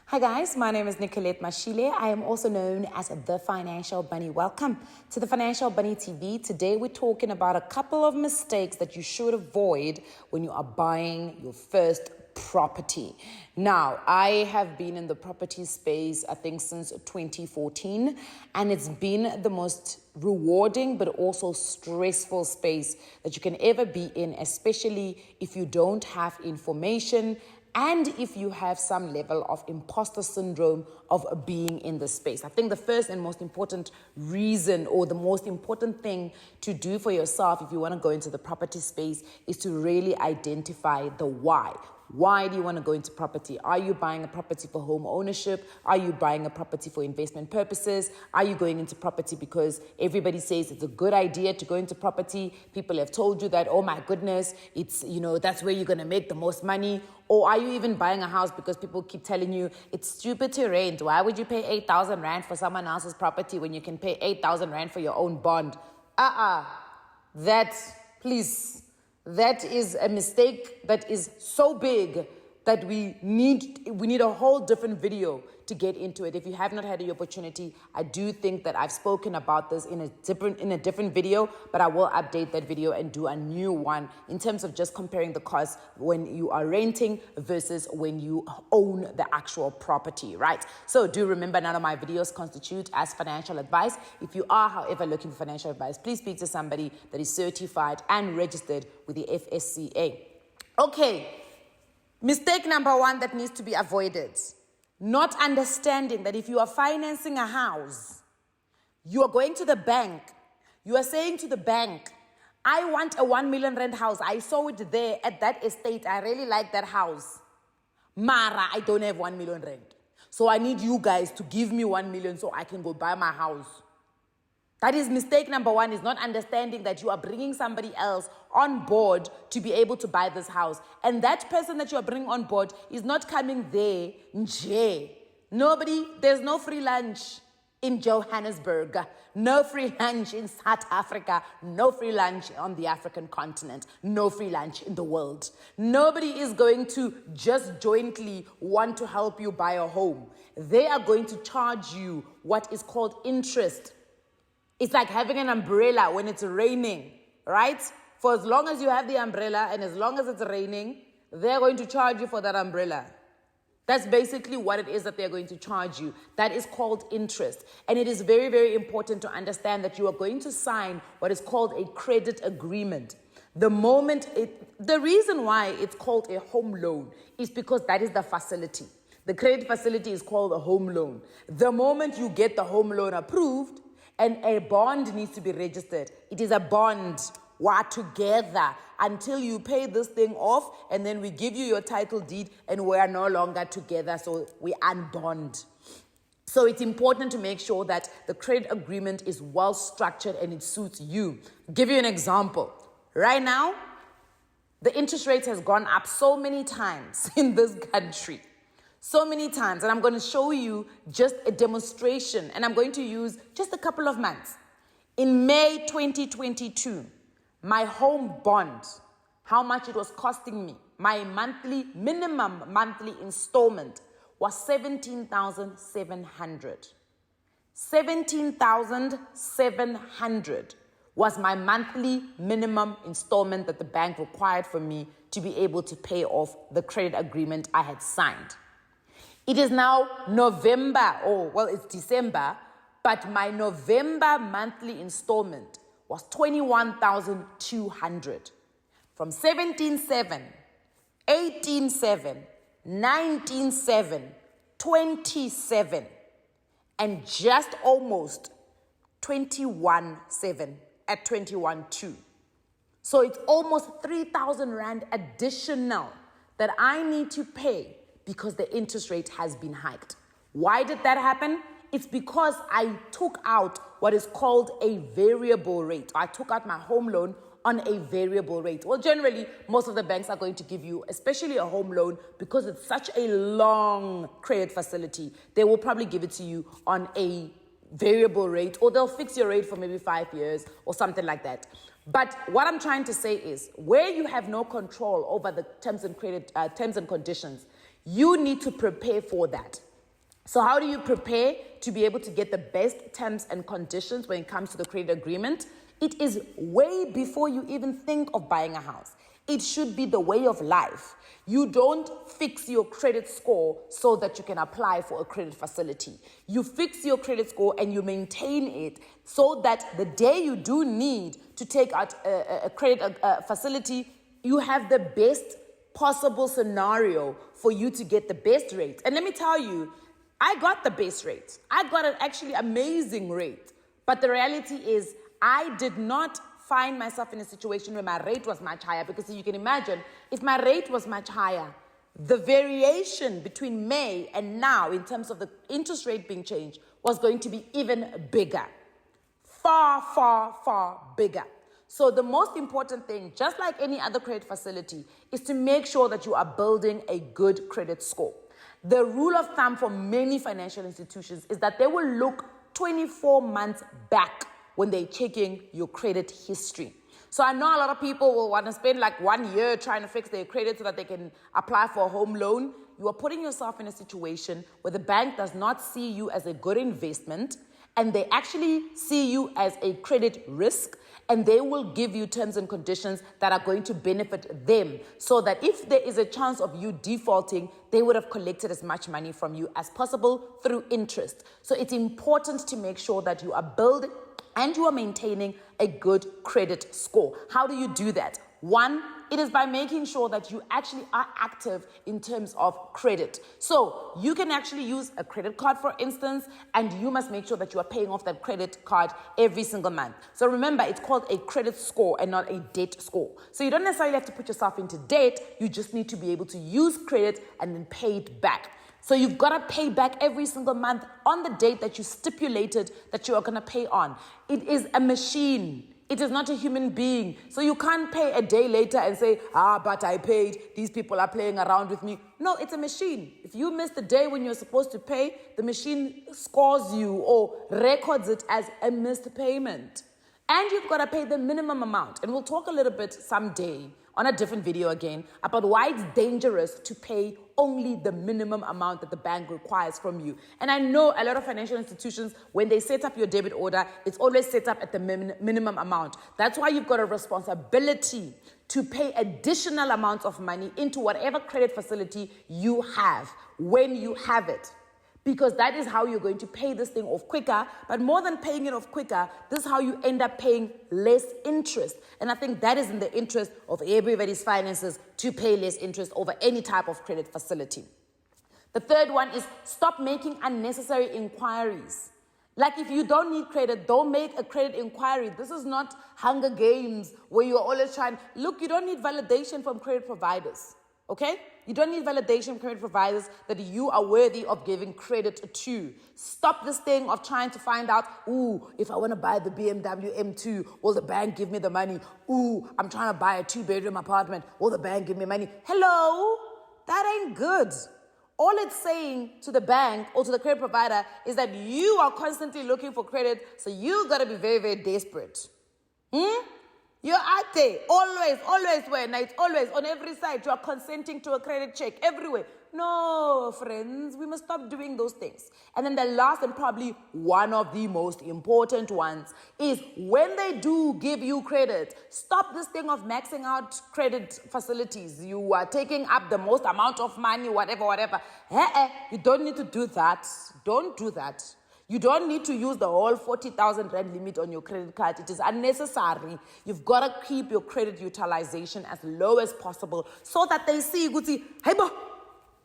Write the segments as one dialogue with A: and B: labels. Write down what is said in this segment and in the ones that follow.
A: Hi guys, my name is Nicolette Mashile. I am also known as the Financial Bunny. Welcome to the Financial Bunny TV. Today we're talking about a couple of mistakes that you should avoid when you are buying your first property. Now, I have been in the property space, I think, since 2014, and it's been the most rewarding but also stressful space that you can ever be in, especially if you don't have information and if you have some level of imposter syndrome of being in the space. I think the first and most important reason, or the most important thing to do for yourself if you want to go into the property space, is to really identify the why. Why do you want to go into property? Are you buying a property for home ownership? Are you buying a property for investment purposes? Are you going into property because everybody says it's a good idea to go into property? People have told you that, oh my goodness, it's, that's where you're going to make the most money. Or are you even buying a house because people keep telling you it's stupid to rent? Why would you pay 8,000 Rand for someone else's property when you can pay 8,000 Rand for your own bond? That is a mistake that is so big that we need a whole different video to get into it. If you have not had the opportunity, I do think that I've spoken about this in a different video, but I will update that video and do a new one in terms of just comparing the cost when you are renting versus when you own the actual property, right? So do remember, none of my videos constitute as financial advice. If you are, however, looking for financial advice, please speak to somebody that is certified and registered with the FSCA. Okay. Mistake number one that needs to be avoided. Not understanding that if you are financing a house, you are going to the bank. You are saying to the bank, I want a 1 million rand house. I saw it there at that estate. I really like that house. Mara, I don't have 1 million rand. So I need you guys to give me 1 million so I can go buy my house. That is mistake number one, is not understanding that you are bringing somebody else on board to be able to buy this house. And that person that you are bringing on board is not coming there, there's no free lunch in Johannesburg, no free lunch in South Africa, no free lunch on the African continent, no free lunch in the world. Nobody is going to just jointly want to help you buy a home. They are going to charge you what is called interest. It's like having an umbrella when it's raining, right? For as long as you have the umbrella and as long as it's raining, they're going to charge you for that umbrella. That's basically what it is that they're going to charge you. That is called interest. And it is very, very important to understand that you are going to sign what is called a credit agreement. The reason why it's called a home loan is because that is the facility. The credit facility is called a home loan. The moment you get the home loan approved, and a bond needs to be registered. It is a bond. We're together until you pay this thing off, and then we give you your title deed, and we are no longer together, so we unbond. So it's important to make sure that the credit agreement is well structured and it suits you. I'll give you an example. Right now, the interest rate has gone up so many times in this country. So many times, and I'm going to show you just a demonstration, and I'm going to use just a couple of months. In May 2022, my home bond, how much it was costing me, my minimum monthly installment was 17,700. 17,700 was my monthly minimum installment that the bank required for me to be able to pay off the credit agreement I had signed. It is now November, it's December, but my November monthly installment was 21,200. From 17,700, 18,700, 19,700, 27,000, and just almost 21,700 at 21,200. So it's almost 3,000 Rand additional that I need to pay because the interest rate has been hiked. Why did that happen? It's because I took out what is called a variable rate. I took out my home loan on a variable rate. Well, generally, most of the banks are going to give you, especially a home loan, because it's such a long credit facility, they will probably give it to you on a variable rate, or they'll fix your rate for maybe 5 years or something like that. But what I'm trying to say is, where you have no control over the terms and conditions, you need to prepare for that. So how do you prepare to be able to get the best terms and conditions when it comes to the credit agreement? It is way before you even think of buying a house. It should be the way of life. You don't fix your credit score so that you can apply for a credit facility. You fix your credit score and you maintain it so that the day you do need to take out a credit facility, you have the best possible scenario for you to get the best rate. And let me tell you, I got the best rate. I got an actually amazing rate. But the reality is I did not find myself in a situation where my rate was much higher, because you can imagine if my rate was much higher, the variation between May and now in terms of the interest rate being changed was going to be even bigger. Far, far, far bigger. So the most important thing, just like any other credit facility, is to make sure that you are building a good credit score. The rule of thumb for many financial institutions is that they will look 24 months back when they're checking your credit history. So I know a lot of people will want to spend like 1 year trying to fix their credit so that they can apply for a home loan. You are putting yourself in a situation where the bank does not see you as a good investment, and they actually see you as a credit risk, and they will give you terms and conditions that are going to benefit them, so that if there is a chance of you defaulting, they would have collected as much money from you as possible through interest. So it's important to make sure that you are building and you are maintaining a good credit score. How do you do that? One, it is by making sure that you actually are active in terms of credit. So you can actually use a credit card, for instance, and you must make sure that you are paying off that credit card every single month. So remember, it's called a credit score and not a debt score. So you don't necessarily have to put yourself into debt. You just need to be able to use credit and then pay it back. So you've got to pay back every single month on the date that you stipulated that you are going to pay on. It is a machine. It is not a human being. So you can't pay a day later and say, but I paid. These people are playing around with me. No, it's a machine. If you miss the day when you're supposed to pay, the machine scores you or records it as a missed payment. And you've got to pay the minimum amount. And we'll talk a little bit someday on a different video again about why it's dangerous to pay only the minimum amount that the bank requires from you. And I know a lot of financial institutions, when they set up your debit order, it's always set up at the minimum amount. That's why you've got a responsibility to pay additional amounts of money into whatever credit facility you have when you have it. Because that is how you're going to pay this thing off quicker. But more than paying it off quicker, this is how you end up paying less interest. And I think that is in the interest of everybody's finances, to pay less interest over any type of credit facility. The third one is stop making unnecessary inquiries. Like if you don't need credit, don't make a credit inquiry. This is not Hunger Games where you're always trying. Look, you don't need validation from credit providers. Okay? You don't need validation from credit providers that you are worthy of giving credit to. Stop this thing of trying to find out, if I want to buy the BMW M2, will the bank give me the money? I'm trying to buy a 2-bedroom apartment. Will the bank give me money? Hello? That ain't good. All it's saying to the bank or to the credit provider is that you are constantly looking for credit, so you got to be very, very desperate. You're out there, always, when it's always on every side. You are consenting to a credit check everywhere. No, friends, we must stop doing those things. And then the last and probably one of the most important ones is when they do give you credit, stop this thing of maxing out credit facilities. You are taking up the most amount of money, whatever. You don't need to do that. Don't do that. You don't need to use the whole 40,000 Rand limit on your credit card. It is unnecessary. You've got to keep your credit utilization as low as possible so that they see, hey,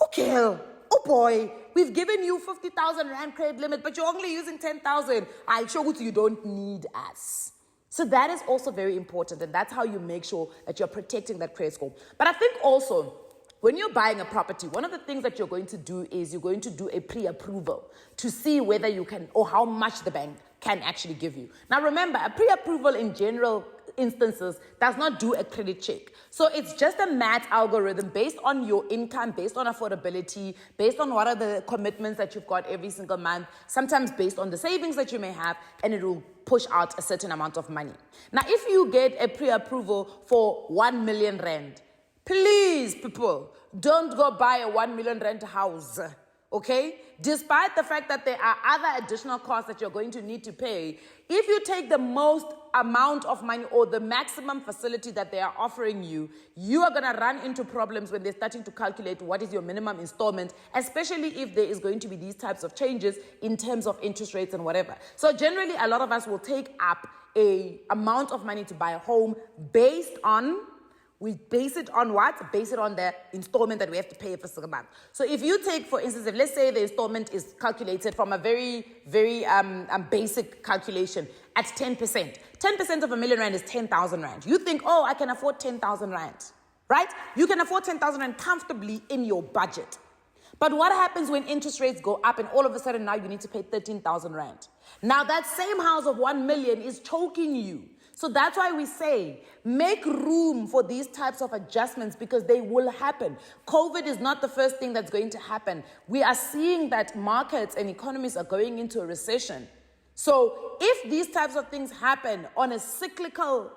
A: okay, oh boy, we've given you 50,000 Rand credit limit, but you're only using 10,000. I show you don't need us. So that is also very important, and that's how you make sure that you're protecting that credit score. But I think also, when you're buying a property, one of the things that you're going to do is you're going to do a pre-approval to see whether you can or how much the bank can actually give you. Now remember, a pre-approval in general instances does not do a credit check. So it's just a math algorithm based on your income, based on affordability, based on what are the commitments that you've got every single month, sometimes based on the savings that you may have, and it will push out a certain amount of money. Now, if you get a pre-approval for 1 million Rand, please, people, don't go buy a 1 million Rand house. okay? Despite the fact that there are other additional costs that you're going to need to pay, if you take the most amount of money or the maximum facility that they are offering you, you are going to run into problems when they're starting to calculate what is your minimum installment, especially if there is going to be these types of changes in terms of interest rates and whatever. So generally, a lot of us will take up a amount of money to buy a home based on, we base it on what? Base it on the installment that we have to pay every single month. So if you take, for instance, if let's say the installment is calculated from a very, very basic calculation at 10%. 10% of R1,000,000 is 10,000 Rand. You think, oh, I can afford 10,000 Rand, right? You can afford 10,000 Rand comfortably in your budget. But what happens when interest rates go up and all of a sudden now you need to pay 13,000 Rand? Now that same house of 1 million is choking you. So that's why we say, make room for these types of adjustments because they will happen. COVID is not the first thing that's going to happen. We are seeing that markets and economies are going into a recession. So if these types of things happen on a cyclical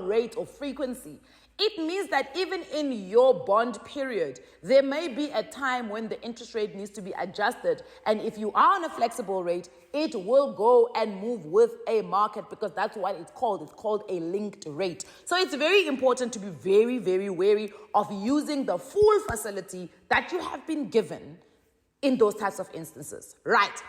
A: rate or frequency, it means that even in your bond period, there may be a time when the interest rate needs to be adjusted. And if you are on a flexible rate, it will go and move with a market because that's what it's called. It's called a linked rate. So it's very important to be very, very wary of using the full facility that you have been given in those types of instances. Right.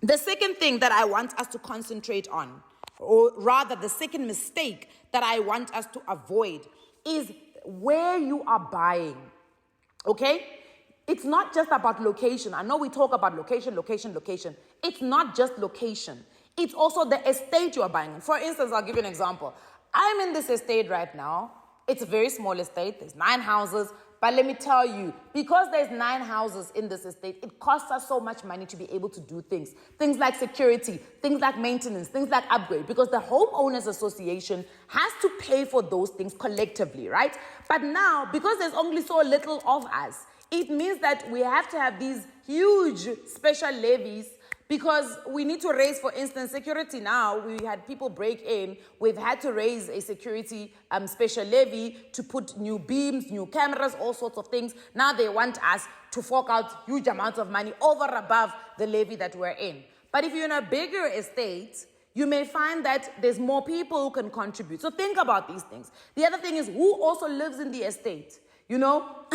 A: The second thing that I want us to concentrate on, or rather the second mistake that I want us to avoid, is where you are buying, okay? It's not just about location. I know we talk about location. It's not just location. It's also the estate you are buying. For instance, I'll give you an example. I'm in this estate right now. It's a very small estate. There's 9 houses. But let me tell you, because there's 9 houses in this estate, it costs us so much money to be able to do things. Things like security, things like maintenance, things like upgrade, because the homeowners association has to pay for those things collectively, right? But now, because there's only so little of us, it means that we have to have these huge special levies because we need to raise, for instance, security now. We had people break in. We've had to raise a security special levy to put new beams, new cameras, all sorts of things. Now they want us to fork out huge amounts of money over above the levy that we're in. But if you're in a bigger estate, you may find that there's more people who can contribute. So think about these things. The other thing is who also lives in the estate. You know,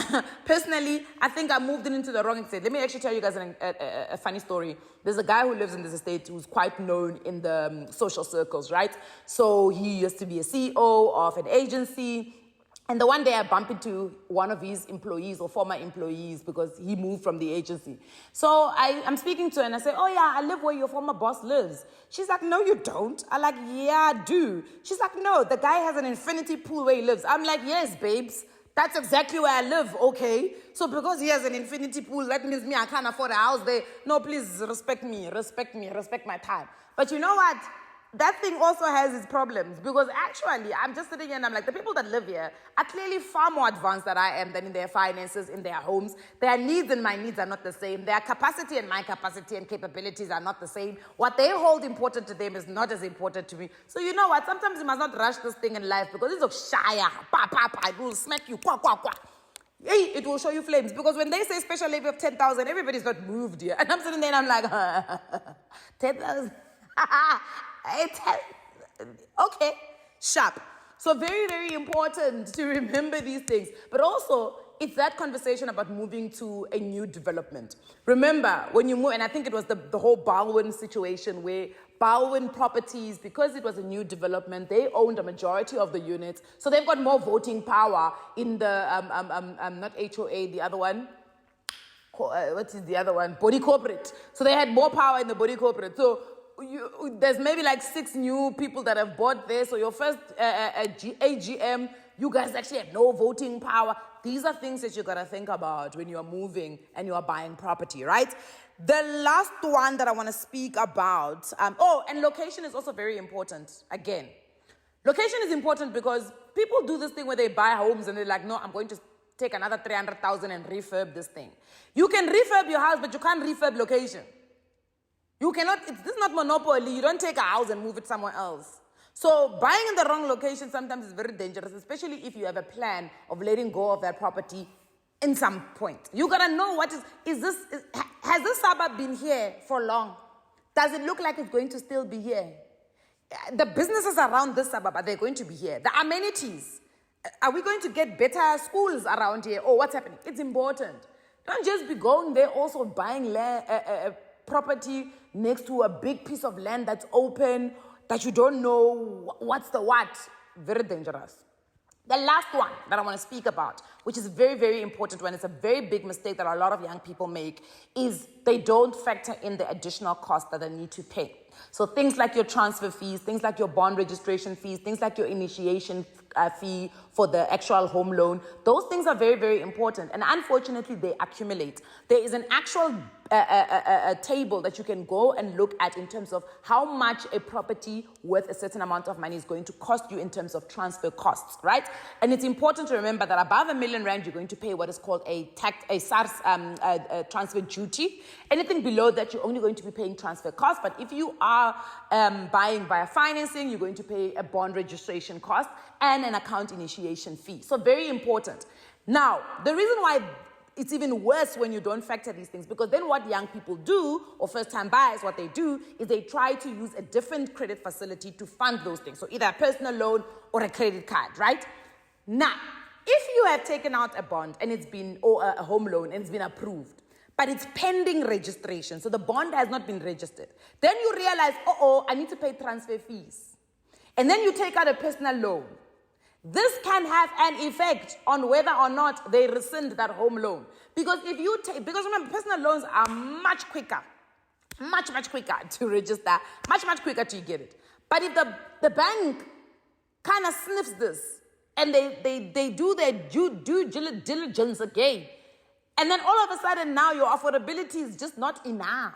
A: personally, I think I moved into the wrong estate. Let me actually tell you guys a funny story. There's a guy who lives in this estate who's quite known in the social circles, right? So he used to be a CEO of an agency. And the one day I bumped into one of his employees or former employees because he moved from the agency. So I'm speaking to her and I say, oh yeah, I live where your former boss lives. She's like, no, you don't. I'm like, yeah, I do. She's like, no, the guy has an infinity pool where he lives. I'm like, yes, babes. That's exactly where I live, okay? So because he has an infinity pool, that means me, I can't afford a house there. No, please respect me, respect my time. But you know what? That thing also has its problems because actually, I'm just sitting here and I'm like, the people that live here are clearly far more advanced than I am than in their finances, in their homes. Their needs and my needs are not the same. Their capacity and my capacity and capabilities are not the same. What they hold important to them is not as important to me. So you know what? Sometimes you must not rush this thing in life because it's a shire. It will smack you. Hey, it will show you flames. Because when they say special labor of 10,000, everybody's not moved here. And I'm sitting there and I'm like, 10,000. Okay, sharp. So very, very important to remember these things. But also, it's that conversation about moving to a new development. Remember, when you move, and I think it was the whole Baldwin situation where Baldwin Properties, because it was a new development, they owned a majority of the units. So they've got more voting power in the, not HOA, the other one. What is the other one? Body corporate. So they had more power in the body corporate. So there's maybe like 6 new people that have bought there. So your first AGM, you guys actually have no voting power. These are things that you got to think about when you're moving and you're buying property, right? The last one that I want to speak about, and location is also very important. Again, location is important because people do this thing where they buy homes and they're like, no, I'm going to take another 300,000 and refurb this thing. You can refurb your house, but you can't refurb location. You cannot, this is not monopoly. You don't take a house and move it somewhere else. So buying in the wrong location sometimes is very dangerous, especially if you have a plan of letting go of that property in some point. You gotta know what has this suburb been here for long? Does it look like it's going to still be here? The businesses around this suburb, are they going to be here? The amenities, are we going to get better schools around here? Or what's happening? It's important. Don't just be going there also buying property next to a big piece of land that's open, that you don't know what's the what. Very dangerous. The last one that I want to speak about, which is very, very important one, it's a very big mistake that a lot of young people make, is they don't factor in the additional cost that they need to pay. So things like your transfer fees, things like your bond registration fees, things like your initiation fee for the actual home loan, those things are very, very important. And unfortunately, they accumulate. There is an actual a table that you can go and look at in terms of how much a property worth a certain amount of money is going to cost you in terms of transfer costs, right? And it's important to remember that above R1 million, you're going to pay what is called a SARS transfer duty. Anything below that, you're only going to be paying transfer costs. But if you are buying via financing, you're going to pay a bond registration cost and an account initiation fee. So very important. Now, the reason why it's even worse when you don't factor these things, because then what young people do, or first-time buyers, what they do is they try to use a different credit facility to fund those things. So either a personal loan or a credit card, right? Now, if you have taken out a bond and it's been, or a home loan and it's been approved, but it's pending registration, so the bond has not been registered, then you realize, I need to pay transfer fees. And then you take out a personal loan. This can have an effect on whether or not they rescind that home loan. Because if you because remember, personal loans are much quicker to register, much quicker to get it. But if the bank kind of sniffs this and they do their due diligence again, and then all of a sudden now your affordability is just not enough.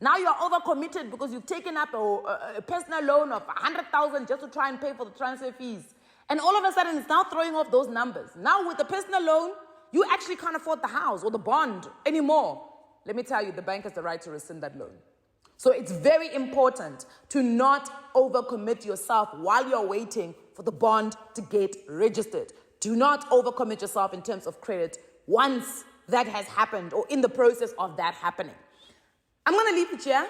A: Now you're overcommitted because you've taken up a personal loan of 100,000 just to try and pay for the transfer fees. And all of a sudden, it's now throwing off those numbers. Now, with the personal loan, you actually can't afford the house or the bond anymore. Let me tell you, the bank has the right to rescind that loan. So it's very important to not overcommit yourself while you're waiting for the bond to get registered. Do not overcommit yourself in terms of credit once that has happened or in the process of that happening. I'm going to leave it here.